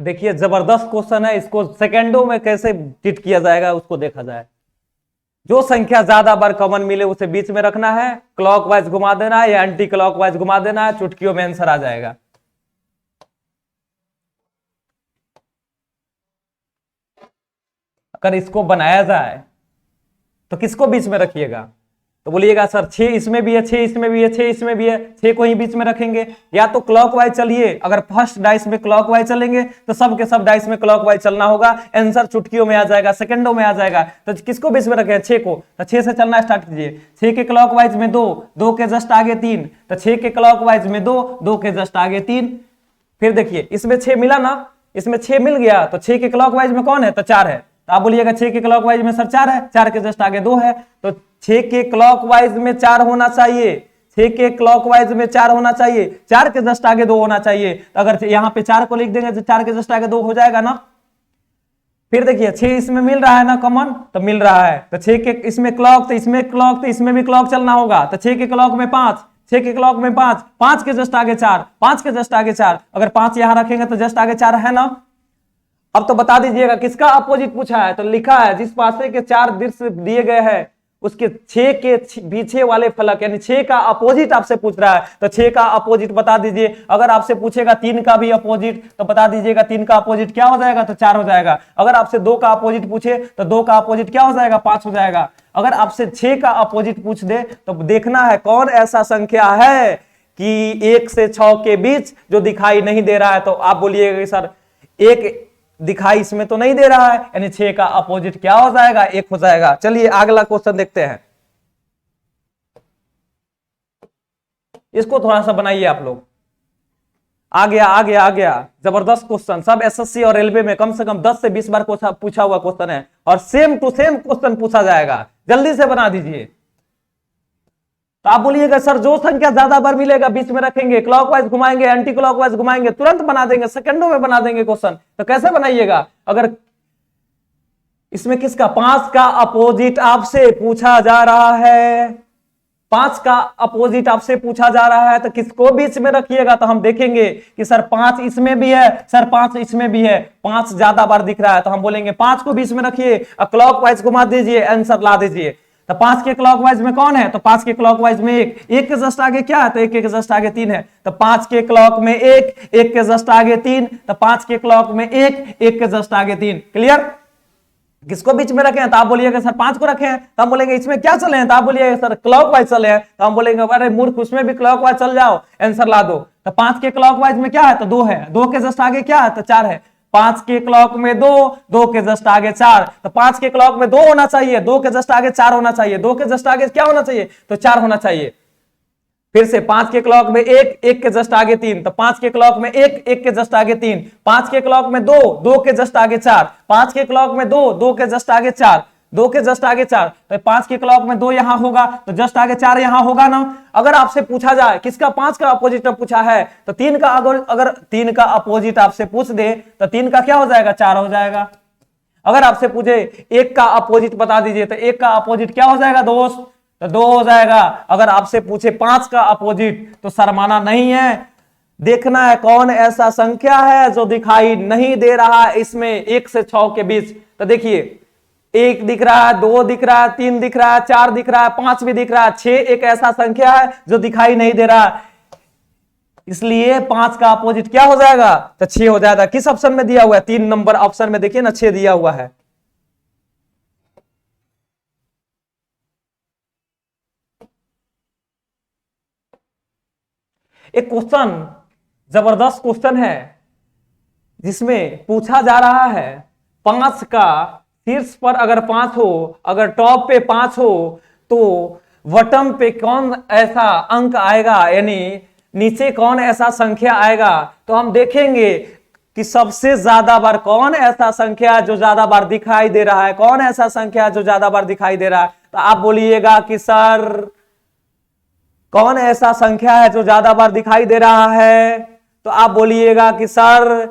देखिए जबरदस्त क्वेश्चन है, इसको सेकेंडों में कैसे टिट किया जाएगा उसको देखा जाए। जो संख्या ज्यादा बार कॉमन मिले उसे बीच में रखना है, क्लॉकवाइज घुमा देना है या एंटी क्लॉकवाइज घुमा देना है, चुटकियों में आंसर आ जाएगा। अगर इसको बनाया जाए तो किसको बीच में रखिएगा? तो बोलिएगा सर 6 इसमें भी है, 6 इसमें भी है, 6 इसमें भी है, 6 को ही बीच में रखेंगे। या तो क्लॉकवाइज चलिए, अगर फर्स्ट डाइस में क्लॉकवाइज चलेंगे तो सब के सब डाइस में क्लॉकवाइज चलना होगा, आंसर चुटकियों में आ जाएगा, सेकंडों में आ जाएगा। तो किसको बीच में रखे? 6 को। तो 6 से चलना स्टार्ट कीजिए। 6 के क्लॉकवाइज में 2, 2 के जस्ट आगे 3, तो 6 के क्लॉकवाइज में 2, 2 के जस्ट आगे 3। फिर देखिए इसमें 6 मिला ना, इसमें 6 मिल गया, तो 6 के क्लॉकवाइज में कौन है? तो 4 है। तो आप बोलिएगा 6 के क्लॉकवाइज में सर 4 है, 4 के जस्ट आगे 2 है, तो 6 के क्लॉकवाइज में 4 होना चाहिए, 6 के क्लॉकवाइज में 4 होना चाहिए, 4 के जस्ट आगे 2 होना चाहिए। तो अगर यहाँ पे 4 को लिख देंगे तो 4 के जस्ट आगे 2 हो जाएगा ना। फिर देखिए 6 इसमें मिल रहा है ना कॉमन, तो मिल रहा है, तो 6 के इसमें क्लॉक, तो इसमें क्लॉक, तो इसमें भी क्लॉक चलना होगा। तो 6 के क्लॉक में 5, 6 के क्लॉक में 5, 5 के जस्ट आगे 4, 5 के जस्ट आगे 4, अगर 5 यहां रखेंगे तो जस्ट आगे 4 है ना। अब तो बता दीजिएगा किसका अपोजिट पूछा है। तो लिखा है जिस पासे के 4 दृश्य दिए गए हैं उसके 6 के पीछे वाले फलक, यानी 6 का अपोजिट आपसे पूछ रहा है, तो 6 का अपोजिट बता दीजिए। अगर आपसे पूछेगा 3 का भी अपोजिट तो बता दीजिएगा 3 का अपोजिट क्या हो जाएगा? तो 4 हो जाएगा। अगर आपसे 2 का अपोजिट पूछे तो 2 का अपोजिट क्या हो जाएगा? 5 हो जाएगा। अगर आपसे 6 का अपोजिट पूछ दे तो देखना है कौन ऐसा संख्या है कि 1 से 6 के बीच जो दिखाई नहीं दे रहा है। तो आप बोलिएगा सर 1 दिखाई इसमें तो नहीं दे रहा है, यानी 6 का अपोजिट क्या हो जाएगा? 1 हो जाएगा। चलिए अगला क्वेश्चन देखते हैं, इसको थोड़ा सा बनाइए आप लोग। आ गया आ गया आ गया, जबरदस्त क्वेश्चन, सब एसएससी और रेलवे में कम से कम 10 से 20 बार पूछा हुआ क्वेश्चन है और सेम टू सेम क्वेश्चन पूछा जाएगा, जल्दी से बना दीजिए। तो आप बोलिएगा सर जो संख्या ज्यादा बार मिलेगा बीच में रखेंगे, क्लॉकवाइज घुमाएंगे, एंटी क्लॉकवाइज घुमाएंगे, तुरंत बना देंगे, सेकंडों में बना देंगे क्वेश्चन। तो कैसे बनाइएगा? अगर इसमें किसका 5 का अपोजिट आपसे पूछा जा रहा है, 5 का अपोजिट आपसे पूछा जा रहा है, तो किसको बीच में रखिएगा? तो हम देखेंगे कि सर 5 इसमें भी है, सर 5 इसमें भी है, 5 ज्यादा बार दिख रहा है, तो हम बोलेंगे 5 को बीच में रखिए और क्लॉकवाइज घुमा दीजिए, आंसर ला दीजिए। तो 5 के क्लॉकवाइज में कौन है? तो 5 के क्लॉकवाइज में 1, 1 के जस्ट आगे क्या है? तो 1 के जस्ट आगे 3 है, तो 5 के क्लॉक में 1, 1 के जस्ट आगे 3, तो 5 के क्लॉक में 1, 1 के जस्ट आगे 3। क्लियर? किसको बीच में रखे हैं? तो आप बोलिएगा सर 5 को रखे हैं, तो हम बोलेंगे इसमें क्या चले हैं? तो आप बोलिएगा सर क्लॉकवाइज चले हैं, तो हम बोलेंगे अरे मूर्ख उसमें भी क्लॉकवाइज चल जाओ, आंसर ला दो। तो 5 के क्लॉकवाइज में क्या है? तो 2 है, 2 के जस्ट आगे क्या है? तो 4 है, 5 के क्लॉक में 2, 2 के जस्ट आगे 4, तो 5 के क्लॉक में 2 होना चाहिए, 2 के जस्ट आगे 4 होना चाहिए, 2 के जस्ट आगे क्या होना चाहिए? तो 4 होना चाहिए। फिर से 5 के क्लॉक में 1, 1 के जस्ट आगे 3, तो 5 के क्लॉक में 1, 1 के जस्ट आगे 3, 5 के क्लॉक में 2, 2 के जस्ट आगे 4, 5 के क्लॉक में 2, 2 के जस्ट आगे 4, 2 के जस्ट आगे 4, तो 5 के क्लॉक में 2 यहां होगा, तो जस्ट आगे 4 यहां होगा ना। अगर आपसे पूछा जाए किसका 5 का अपोजिट पूछा है, तो 3 का, अगर 3 का अपोजिट आपसे पूछ दे तो 3 का क्या हो जाएगा? 4 हो जाएगा। अगर आपसे पूछे 1 का अपोजिट बता दीजिए, तो 1 का अपोजिट क्या हो जाएगा दोस्त? तो 2 हो जाएगा। अगर आपसे पूछे 5 का अपोजिट तो शर्माना नहीं है, देखना है कौन ऐसा संख्या है जो दिखाई नहीं दे रहा है इसमें 1 से 6 के बीच। तो देखिए 1 दिख रहा है, 2 दिख रहा है, 3 दिख रहा है, 4 दिख रहा है, 5 भी दिख रहा है, 6 एक ऐसा संख्या है जो दिखाई नहीं दे रहा है, इसलिए 5 का अपोजिट क्या हो जाएगा? तो 6 हो जाएगा। किस ऑप्शन में दिया हुआ है? 3 नंबर ऑप्शन में देखिए ना 6 दिया हुआ है। एक क्वेश्चन, जबरदस्त क्वेश्चन है जिसमें पूछा जा रहा है 5 का शीर्ष पर अगर 5 हो, अगर टॉप पे 5 हो तो बॉटम पे कौन ऐसा अंक आएगा, यानी नीचे कौन ऐसा संख्या आएगा। तो हम देखेंगे कि सबसे ज्यादा बार कौन ऐसा संख्या जो ज्यादा बार दिखाई दे रहा है, कौन ऐसा संख्या जो ज्यादा बार दिखाई दे रहा है। तो आप बोलिएगा कि सर कौन ऐसा संख्या है जो ज्यादा बार दिखाई दे रहा है? तो आप बोलिएगा कि सर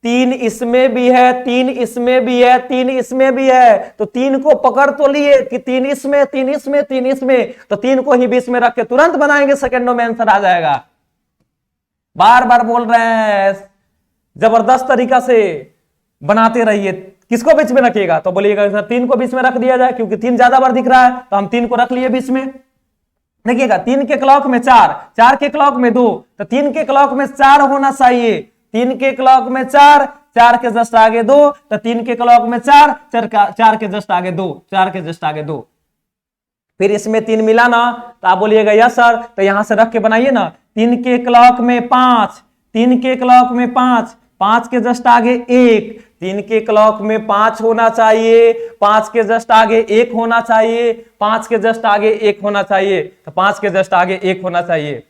3 इसमें भी है, 3 इसमें भी है, 3 इसमें भी है। तो 3 को पकड़ तो लिए कि 3 इसमें, 3 इसमें, 3 इसमें, तो 3 को ही बीच में रख के तुरंत बनाएंगे, सेकंडों में आंसर आ जाएगा। बार बार बोल रहे हैं जबरदस्त तरीका से बनाते रहिए। किसको बीच में रखिएगा, तो बोलिएगा सर 3 को बीच में रख दिया जाए, क्योंकि 3 ज्यादा बार दिख रहा है तो हम 3 को रख लिए बीच में। देखिएगा 3 के क्लॉक में 4, 4 के क्लॉक में 2, तो 3 के क्लॉक में 4 होना चाहिए। 3 के क्लॉक में 4, 4 के जस्ट आगे 2, तो 3 के क्लॉक में 4, 4 के जस्ट आगे 2, 4 के जस्ट आगे 2। फिर इसमें 3 मिला ना, तो आप बोलिएगा यस सर, तो यहां से रख के बनाइए ना। 3 के क्लॉक में 5, 3 के क्लॉक में 5, 5 के जस्ट आगे 1, 3 के क्लॉक में 5 होना चाहिए, 5 के जस्ट आगे 1 होना चाहिए, 5 के जस्ट आगे 1 होना चाहिए, तो 5 के जस्ट आगे 1 होना चाहिए।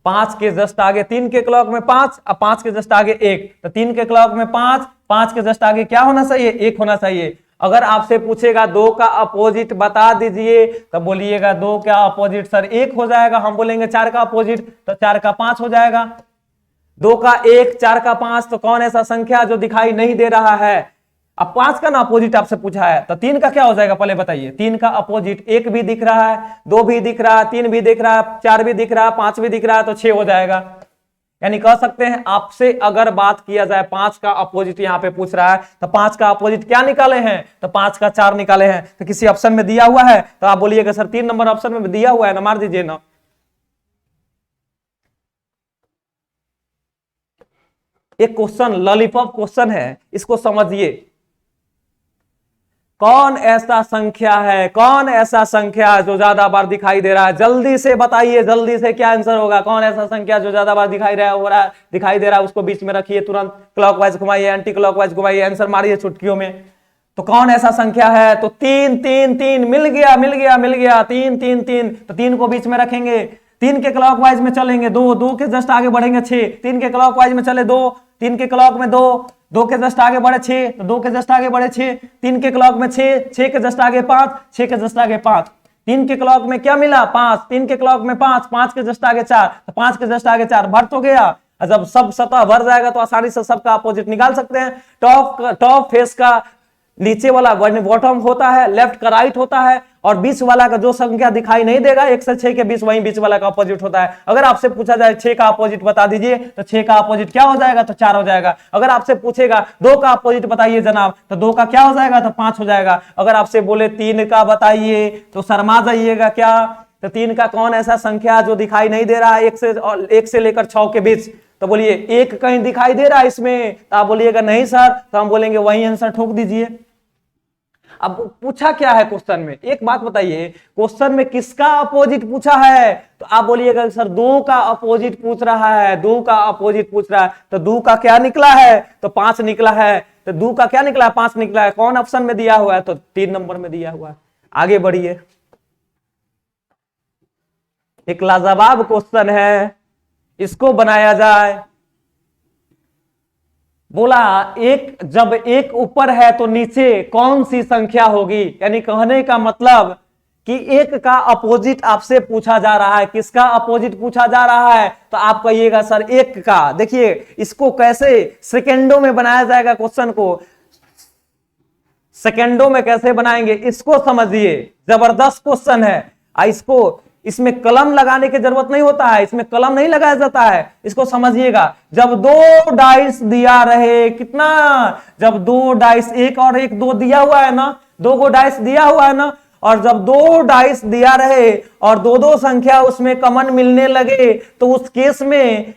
5 के जस्ट आगे 3 के क्लॉक में 5, अब 5 के जस्ट आगे 1, तो 3 के क्लॉक में 5, 5 के जस्ट आगे क्या होना चाहिए, 1 होना चाहिए। अगर आपसे पूछेगा 2 का अपोजिट बता दीजिए, तो बोलिएगा 2 का अपोजिट सर 1 हो जाएगा। हम बोलेंगे 4 का अपोजिट, तो 4 का 5 हो जाएगा। 2 का 1, 4 का 5, तो कौन ऐसा संख्या जो दिखाई नहीं दे रहा है। अब 5 का ना अपोजिट आपसे पूछा है, तो 3 का क्या हो जाएगा पहले बताइए। 3 का अपोजिट 1 भी दिख रहा है, 2 भी दिख रहा है, 3 भी दिख रहा है, 4 भी दिख रहा है, 5 भी दिख रहा है, तो 6 हो जाएगा। यानी कह सकते हैं आपसे अगर बात किया जाए 5 का अपोजिट यहाँ पे पूछ रहा है, तो 5 का अपोजिट क्या निकाले हैं, तो 5 का 4 निकाले हैं। तो किसी ऑप्शन में दिया हुआ है, तो आप बोलिएगा सर 3 नंबर ऑप्शन में दिया हुआ है ना, मार दीजिए ना। एक क्वेश्चन लॉलीपॉप क्वेश्चन है, इसको समझिए। कौन ऐसा संख्या है, कौन ऐसा संख्या जो ज्यादा बार दिखाई दे रहा है, जल्दी से बताइए, जल्दी से क्या आंसर होगा। कौन ऐसा संख्या जो ज्यादा बार दिखाई दे रहा है, उसको बीच में रखिए, तुरंत क्लॉकवाइज घुमाइए, एंटी क्लॉकवाइज घुमाइए, आंसर मारिए चुटकियों में। तो कौन ऐसा संख्या है, तो 3 3 3 मिल गया, मिल गया, मिल गया, 3 3 3, तो 3 को बीच में रखेंगे। 3 के क्लॉकवाइज में चलेंगे 2, 2 के जस्ट आगे बढ़ेंगे 6, 3 के क्लॉकवाइज में चले 2, 3 के क्लॉक में 2, 2 के जस्ट आगे बढ़े 6, तो 2 के जस्ट आगे बढ़े 6, 3 के क्लॉक में 6, 6 के जस्ट आगे 5, 6 के जस्ट आगे 5, 3 के क्लॉक में क्या मिला 5, 3 के क्लॉक में 5, 5 के जस्ट आगे 4, तो 5 के जस्ट आगे 4 भर तो गया। जब सब सतह भर जाएगा तो आसानी से सबका अपोजिट निकाल सकते हैं। टॉप फेस का नीचे वाला बॉटम होता है, लेफ्ट का राइट होता है, और बीच वाला का जो संख्या दिखाई नहीं देगा 1 से 6 के बीच, वहीं बीच वाला का अपोजिट होता है। अगर आपसे पूछा जाए 6 का अपोजिट बता दीजिए, तो 6 का अपोजिट क्या हो जाएगा, तो 4 हो जाएगा। अगर आपसे पूछेगा 2 का अपोजिट बताइए जनाब, तो 2 का क्या हो जाएगा, तो 5 हो जाएगा। अगर आपसे बोले 3 का बताइए, तो शर्मा जाइएगा क्या, तो 3 का कौन ऐसा संख्या जो दिखाई नहीं दे रहा है 1 से लेकर 6 के बीच, तो बोलिए 1 कहीं दिखाई दे रहा है इसमें, तो आप बोलिएगा नहीं सर, तो हम बोलेंगे वही आंसर ठोक दीजिए। अब पूछा क्या है क्वेश्चन में, एक बात बताइए, क्वेश्चन में किसका अपोजिट पूछा है, तो आप बोलिएगा सर 2 का अपोजिट पूछ रहा है, 2 का अपोजिट पूछ रहा है, तो 2 का क्या निकला है, तो 5 निकला है। तो 2 का क्या निकला है, 5 निकला है। कौन ऑप्शन में दिया हुआ है, तो 3 नंबर में दिया हुआ है। आगे बढ़िए, एक लाजवाब क्वेश्चन है, इसको बनाया जाए। बोला जब एक ऊपर है तो नीचे कौन सी संख्या होगी। यानी कहने का मतलब कि 1 का अपोजिट आपसे पूछा जा रहा है। किसका अपोजिट पूछा जा रहा है, तो आप कहिएगा सर 1 का। देखिए इसको कैसे सेकेंडों में बनाया जाएगा, क्वेश्चन को सेकेंडों में कैसे बनाएंगे इसको समझिए। जबरदस्त क्वेश्चन है। इसमें कलम लगाने की जरूरत नहीं होता है, इसमें कलम नहीं लगाया जाता है। इसको समझिएगा, जब 2 डाइस दिया रहे, कितना, जब 2 डाइस, 1 और 1 2 दिया हुआ है ना, 2 को डाइस दिया हुआ है ना, और जब 2 डाइस दिया रहे और 2 संख्या उसमें कॉमन मिलने लगे, तो उस केस में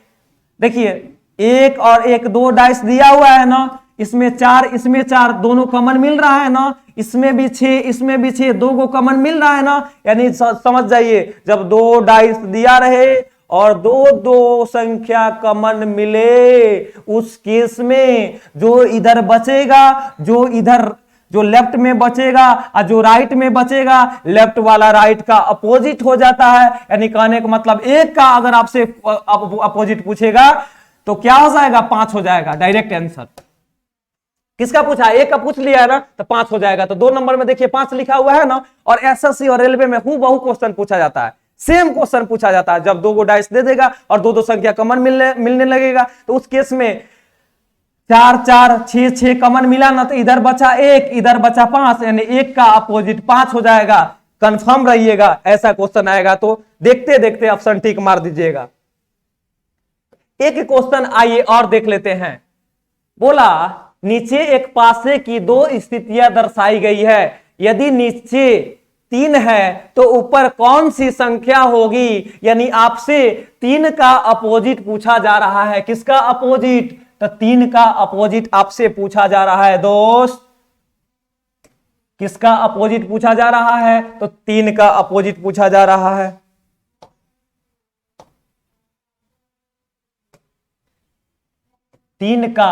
देखिए 1 और 1 2 डाइस दिया हुआ है ना, इसमें 4 इसमें 4 दोनों कॉमन मिल रहा है ना, इसमें भी 6 इसमें भी 6 2 को कॉमन मिल रहा है ना। यानी समझ जाइए, जब 2 डाइस दिया रहे और 2 संख्या कॉमन मिले, उस केस में जो इधर बचेगा, जो लेफ्ट में बचेगा और जो राइट में बचेगा, लेफ्ट वाला राइट का अपोजिट हो जाता है। यानी कहने का मतलब 1 का अगर आपसे अपोजिट पूछेगा तो क्या हो जाएगा, 5 हो जाएगा। Direct answer. किसका पूछा, 1 का पूछ लिया है ना, तो 5 हो जाएगा। तो 2 नंबर में देखिए 5 लिखा हुआ है ना। और एसएससी और रेलवे में हूबहू क्वेश्चन पूछा जाता है, सेम क्वेश्चन पूछा जाता है। जब 2 डाइस दे देगा और 2 संख्या कॉमन मिलने लगेगा, तो उस केस में 4 4 6 6 कॉमन मिला ना, तो इधर बचा 1 इधर बचा 5, यानी 1 का अपोजिट 5 हो जाएगा। कंफर्म रहिएगा, ऐसा क्वेश्चन आएगा तो देखते देखते ऑप्शन टिक मार दीजिएगा। एक क्वेश्चन आइए और देख लेते हैं। बोला नीचे एक पासे की दो स्थितियां दर्शाई गई है, यदि नीचे 3 है तो ऊपर कौन सी संख्या होगी। यानी आपसे 3 का अपोजिट पूछा जा रहा है। किसका अपोजिट? तो 3 का अपोजिट आपसे पूछा जा रहा है दोस्त। किसका अपोजिट पूछा जा रहा है? तो 3 का अपोजिट पूछा जा रहा है। तीन का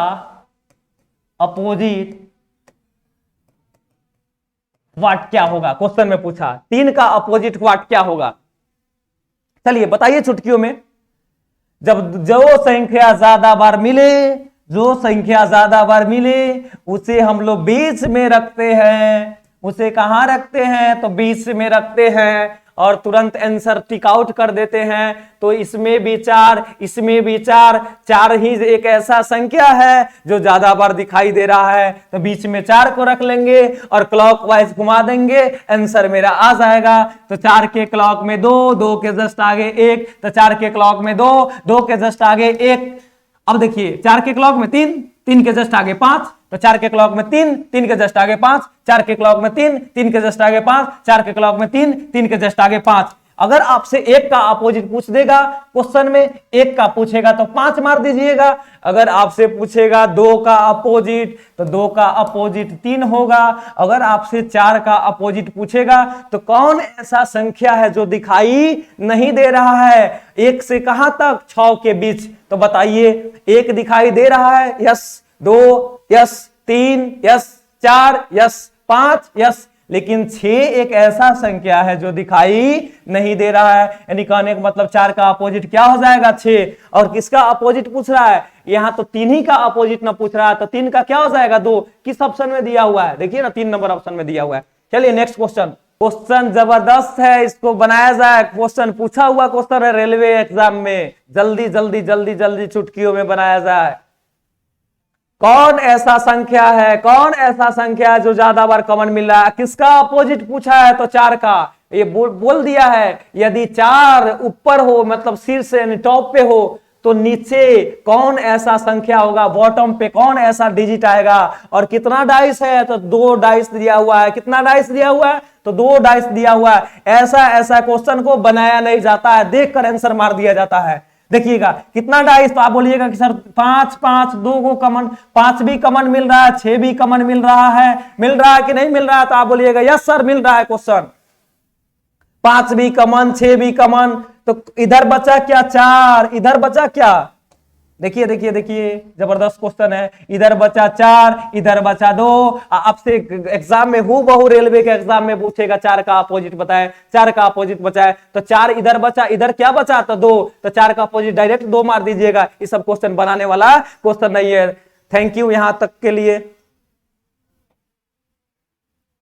अपोजिट व्हाट क्या होगा? क्वेश्चन में पूछा 3 का अपोजिट व्हाट क्या होगा। चलिए बताइए चुटकियों में। जब जो संख्या ज्यादा बार मिले, जो संख्या ज्यादा बार मिले उसे हम लोग बीच में रखते हैं। उसे कहां रखते हैं? तो बीच में रखते हैं और तुरंत आंसर टिक आउट कर देते हैं। तो इसमें भी 4, इसमें भी 4, 4 ही एक ऐसा संख्या है जो ज्यादा बार दिखाई दे रहा है, तो बीच में 4 को रख लेंगे और क्लॉकवाइज घुमा देंगे, आंसर मेरा आ जाएगा। तो 4 के क्लॉक में 2, 2 के जस्ट आगे 1, तो 4 के क्लॉक में 2, 2 के जस्ट आगे 1। अब देखिए 4 के क्लॉक में 3, 3 के जस्ट आगे 5, तो 4 के क्लॉक में 3, 3 के जस्ट आगे 5, 4 के क्लॉक में 3, 3 के जस्ट आगे 5, 4 के क्लॉक में 3, 3 के जस्ट आगे 5। अगर आपसे 1 का अपोजिट पूछ देगा क्वेश्चन में, 1 का पूछेगा तो 5 मार दीजिएगा। अगर आपसे पूछेगा 2 का अपोजिट तो 2 का अपोजिट 3 होगा। अगर आपसे 4 का अपोजिट पूछेगा तो कौन ऐसा संख्या है जो दिखाई नहीं दे रहा है 1 से कहां तक? 6 के बीच। तो बताइए 1 दिखाई दे रहा है? Yes. 2 yes, 3 yes, 4 yes, 5 yes, लेकिन 6 एक ऐसा संख्या है जो दिखाई नहीं दे रहा है। यानी कहने का मतलब 4 का अपोजिट क्या हो जाएगा? 6। और किसका अपोजिट पूछ रहा है? यहां तो 3 ही का अपोजिट ना पूछ रहा है, तो 3 का क्या हो जाएगा? 2। किस ऑप्शन में दिया हुआ है? देखिए ना 3 नंबर ऑप्शन में दिया हुआ है। चलिए नेक्स्ट क्वेश्चन। क्वेश्चन जबरदस्त है, इसको बनाया जाए। क्वेश्चन पूछा हुआ क्वेश्चन है रेलवे एग्जाम में, जल्दी जल्दी जल्दी जल्दी चुटकियों में बनाया जाए। कौन ऐसा संख्या है, कौन ऐसा संख्या है जो ज्यादा बार कॉमन मिल रहा है? किसका अपोजिट पूछा है? तो 4 का। ये बोल दिया है यदि 4 ऊपर हो, मतलब शीर्ष यानी टॉप पे हो, तो नीचे कौन ऐसा संख्या होगा, बॉटम पे कौन ऐसा डिजिट आएगा। और कितना डाइस है? तो 2 डाइस दिया हुआ है। कितना डाइस दिया हुआ है? तो 2 डाइस दिया हुआ है। ऐसा क्वेश्चन को बनाया नहीं जाता है, देखकर आंसर मार दिया जाता है। देखिएगा कितना डाइस, तो आप बोलिएगा कि सर 5 5, 2 को कॉमन, 5 भी कॉमन मिल रहा है, 6 भी कॉमन मिल रहा है कि नहीं मिल रहा है? तो आप बोलिएगा यस सर मिल रहा है क्वेश्चन। 5 भी कॉमन, 6 भी कॉमन, तो इधर बचा क्या? 4। इधर बचा क्या? देखिए देखिए देखिए, जबरदस्त क्वेश्चन है। इधर बचा 4, इधर बचा 2। आपसे एग्जाम में हूबहू रेलवे के एग्जाम में पूछेगा 4 का अपोजिट बताए, 4 का अपोजिट बचा है, तो 4 इधर बचा, इधर क्या बचा? तो 2, तो 4 का अपोजिट डायरेक्ट 2 मार दीजिएगा। ये सब क्वेश्चन बनाने वाला क्वेश्चन नहीं है। थैंक यू यहां तक के लिए।